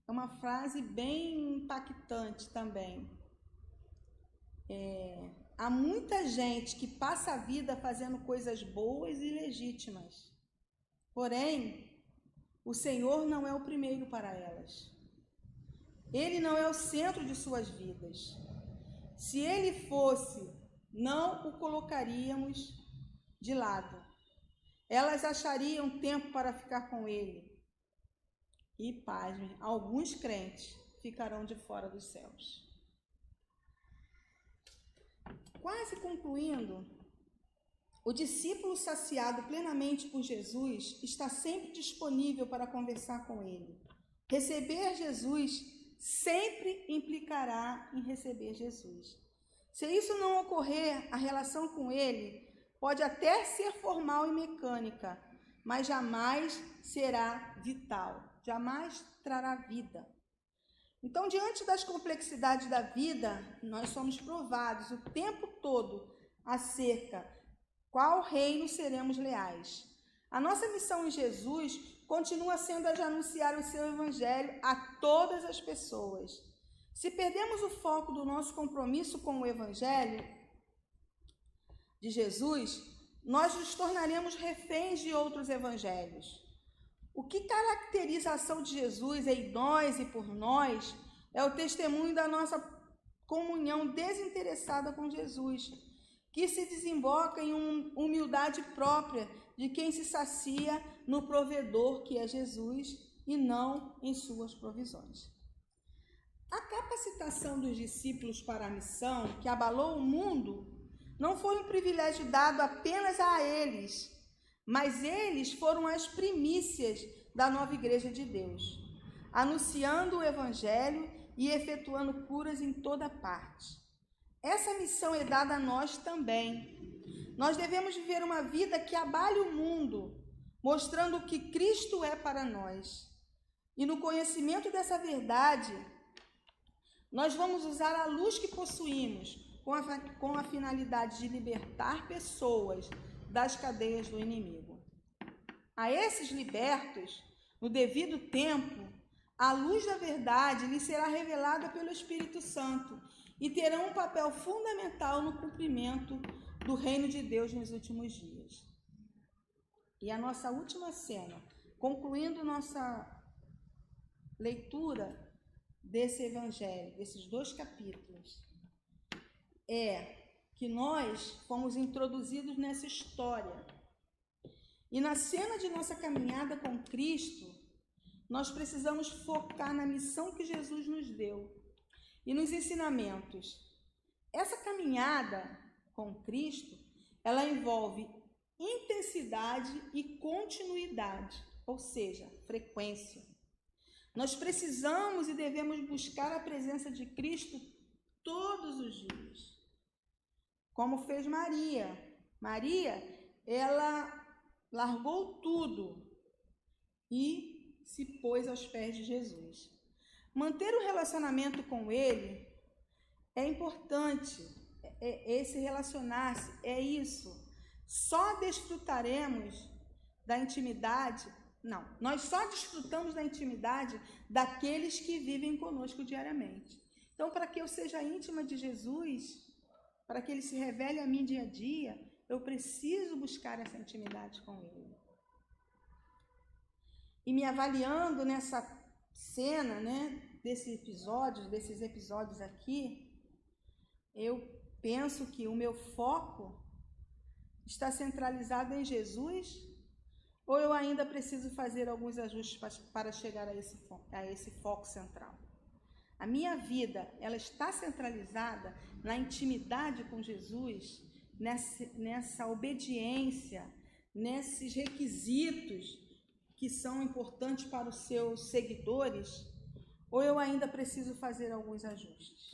é uma frase bem impactante também. Há muita gente que passa a vida fazendo coisas boas e legítimas, porém, o Senhor não é o primeiro para elas. Ele não é o centro de suas vidas. Se Ele fosse, não o colocaríamos de lado. Elas achariam tempo para ficar com Ele. E, pasmem, alguns crentes ficarão de fora dos céus. Quase concluindo, o discípulo saciado plenamente por Jesus está sempre disponível para conversar com Ele. Receber Jesus sempre implicará em receber Jesus. Se isso não ocorrer, a relação com Ele pode até ser formal e mecânica, mas jamais será vital, jamais trará vida. Então, diante das complexidades da vida, nós somos provados o tempo todo acerca qual reino seremos leais. A nossa missão em Jesus continua sendo a de anunciar o seu evangelho a todas as pessoas. Se perdemos o foco do nosso compromisso com o evangelho de Jesus, nós nos tornaremos reféns de outros evangelhos. O que caracteriza a ação de Jesus em nós e por nós é o testemunho da nossa comunhão desinteressada com Jesus, que se desemboca em humildade própria de quem se sacia no provedor, que é Jesus, e não em suas provisões. A capacitação dos discípulos para a missão, que abalou o mundo, não foi um privilégio dado apenas a eles, mas eles foram as primícias da nova igreja de Deus, anunciando o evangelho e efetuando curas em toda parte. Essa missão é dada a nós também. Nós devemos viver uma vida que abale o mundo, mostrando o que Cristo é para nós. E no conhecimento dessa verdade, nós vamos usar a luz que possuímos com a finalidade de libertar pessoas das cadeias do inimigo. A esses libertos, no devido tempo, a luz da verdade lhes será revelada pelo Espírito Santo e terão um papel fundamental no cumprimento do reino de Deus nos últimos dias. E a nossa última cena, concluindo nossa leitura desse evangelho, desses 2 capítulos, é que nós fomos introduzidos nessa história. E na cena de nossa caminhada com Cristo, nós precisamos focar na missão que Jesus nos deu e nos ensinamentos. Essa caminhada com Cristo, ela envolve intensidade e continuidade, ou seja, frequência. Nós precisamos e devemos buscar a presença de Cristo todos os dias, como fez Maria. Maria, ela largou tudo e se pôs aos pés de Jesus. Manter o relacionamento com Ele é importante, esse relacionar-se, é isso. Só desfrutaremos da intimidade, nós só desfrutamos da intimidade daqueles que vivem conosco diariamente. Então, para que eu seja íntima de Jesus, para que Ele se revele a mim dia a dia, eu preciso buscar essa intimidade com Ele. E me avaliando nessa cena, desses episódios aqui, eu penso que o meu foco está centralizado em Jesus, ou eu ainda preciso fazer alguns ajustes para chegar a esse foco central? A minha vida, ela está centralizada na intimidade com Jesus, nessa obediência, nesses requisitos que são importantes para os seus seguidores, ou eu ainda preciso fazer alguns ajustes?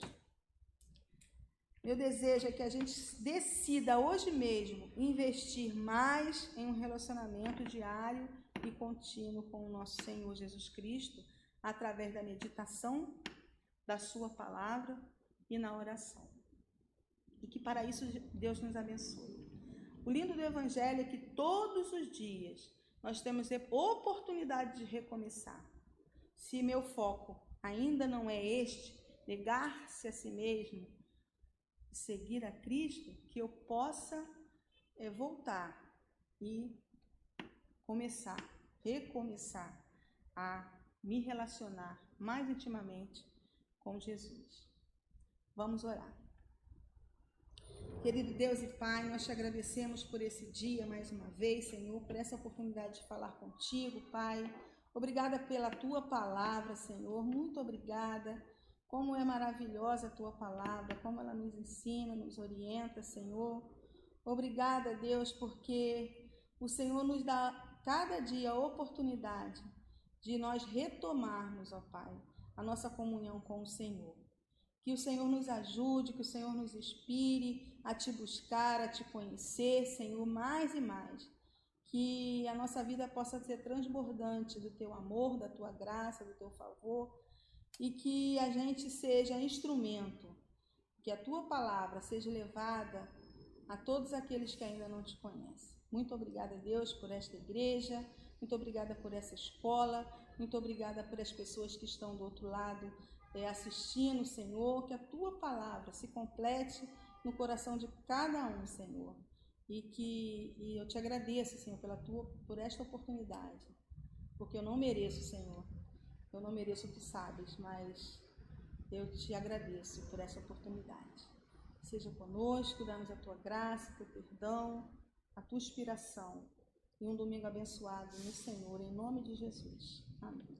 Meu desejo é que a gente decida hoje mesmo investir mais em um relacionamento diário e contínuo com o nosso Senhor Jesus Cristo, através da meditação da sua palavra e na oração. E que para isso Deus nos abençoe. O lindo do Evangelho é que todos os dias nós temos a oportunidade de recomeçar. Se meu foco ainda não é este, negar-se a si mesmo, seguir a Cristo, que eu possa voltar e recomeçar a me relacionar mais intimamente com Jesus. Vamos orar. Querido Deus e Pai, nós te agradecemos por esse dia mais uma vez, Senhor, por essa oportunidade de falar contigo, Pai. Obrigada pela tua palavra, Senhor, muito obrigada. Como é maravilhosa a tua palavra, como ela nos ensina, nos orienta, Senhor. Obrigada, Deus, porque o Senhor nos dá cada dia a oportunidade de nós retomarmos, ó Pai, a nossa comunhão com o Senhor. Que o Senhor nos ajude, que o Senhor nos inspire a te buscar, a te conhecer, Senhor, mais e mais. Que a nossa vida possa ser transbordante do teu amor, da tua graça, do teu favor, e que a gente seja instrumento, que a tua palavra seja levada a todos aqueles que ainda não te conhecem. Muito obrigada, Deus, por esta igreja, muito obrigada por essa escola, muito obrigada por as pessoas que estão do outro lado assistindo, Senhor, que a tua palavra se complete no coração de cada um, Senhor. E eu te agradeço, Senhor, por esta oportunidade, porque eu não mereço, Senhor. Eu não mereço, tu sabes, mas eu te agradeço por essa oportunidade. Seja conosco, dá-nos a tua graça, o teu perdão, a tua inspiração. E um domingo abençoado no Senhor, em nome de Jesus. Amém.